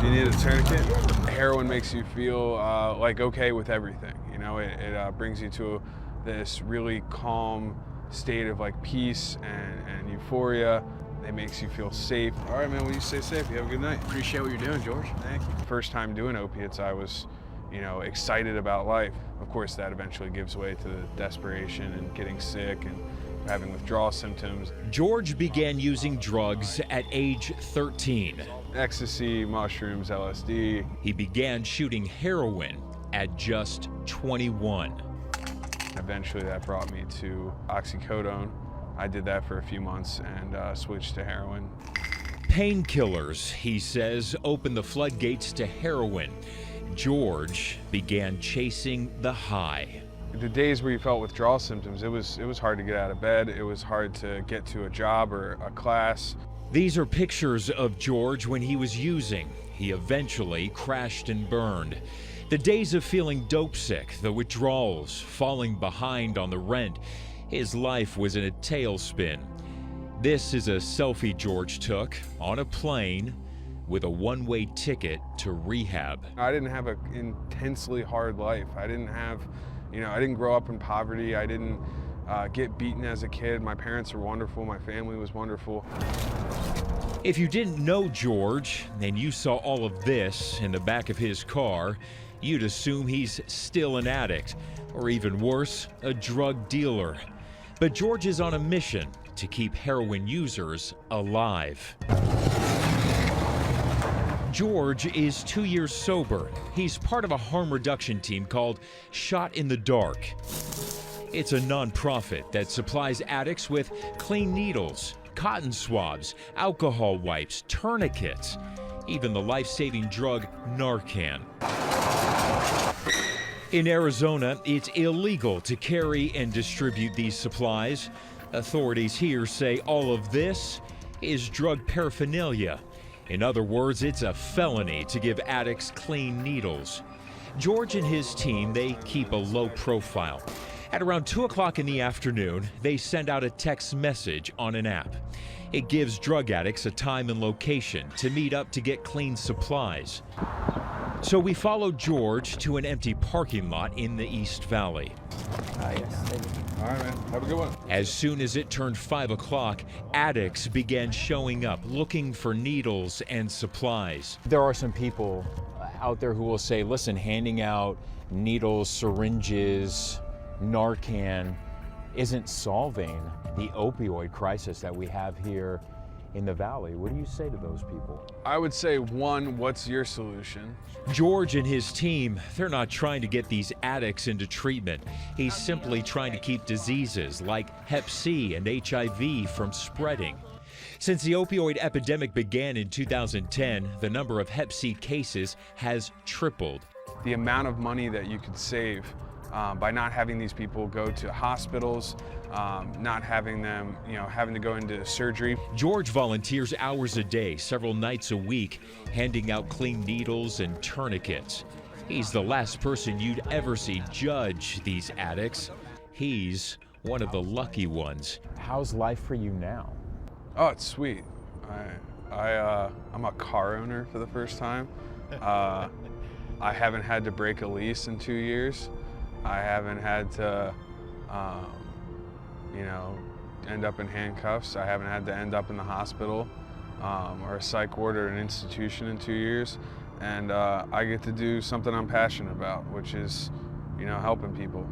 you need a tourniquet. Heroin makes you feel like okay with everything. You know, it brings you to this really calm state of like peace and euphoria. It makes you feel safe. All right, man, well, you stay safe. You have a good night. Appreciate what you're doing, George. Thank you. First time doing opiates, I was, you know, excited about life. Of course, that eventually gives way to the desperation and getting sick and having withdrawal symptoms. George began using drugs at age 13. Ecstasy, mushrooms, LSD. He began shooting heroin at just 21. Eventually that brought me to oxycodone. I did that for a few months and switched to heroin. Painkillers, he says, opened the floodgates to heroin. George began chasing the high. The days where you felt withdrawal symptoms, it was hard to get out of bed. It was hard to get to a job or a class. These are pictures of George when he was using. He eventually crashed and burned. The days of feeling dope sick, the withdrawals, falling behind on the rent, his life was in a tailspin. This is a selfie George took on a plane with a one-way ticket to rehab. I didn't have an intensely hard life. I didn't have, you know, I didn't grow up in poverty. I didn't get beaten as a kid. My parents were wonderful. My family was wonderful. If you didn't know George and you saw all of this in the back of his car, you'd assume he's still an addict, or even worse, a drug dealer. But George is on a mission to keep heroin users alive. George is 2 years sober. He's part of a harm reduction team called Shot in the Dark. It's a nonprofit that supplies addicts with clean needles, cotton swabs, alcohol wipes, tourniquets, even the life-saving drug Narcan. In Arizona, it's illegal to carry and distribute these supplies. Authorities here say all of this is drug paraphernalia. In other words, it's a felony to give addicts clean needles. George and his team, they keep a low profile. At around 2 o'clock in the afternoon, they send out a text message on an app. It gives drug addicts a time and location to meet up to get clean supplies. So we followed George to an empty parking lot in the East Valley. Yes. All right, man. Have a good one. As soon as it turned 5 o'clock, addicts began showing up looking for needles and supplies. There are some people out there who will say, listen, handing out needles, syringes, Narcan isn't solving the opioid crisis that we have here in the Valley. What do you say to those people? I would say, one, what's your solution? George and his team, they're not trying to get these addicts into treatment. He's simply trying to keep diseases like Hep C and HIV from spreading. Since the opioid epidemic began in 2010, the number of Hep C cases has tripled. The amount of money that you could save by not having these people go to hospitals, not having them, you know, having to go into surgery. George volunteers hours a day, several nights a week, handing out clean needles and tourniquets. He's the last person you'd ever see judge these addicts. He's one of the lucky ones. How's life for you now? Oh, it's sweet. I'm a car owner for the first time. I haven't had to break a lease in 2 years. I haven't had to, you know, end up in handcuffs. I haven't had to end up in the hospital or a psych ward or an institution in 2 years. And I get to do something I'm passionate about, which is, you know, helping people.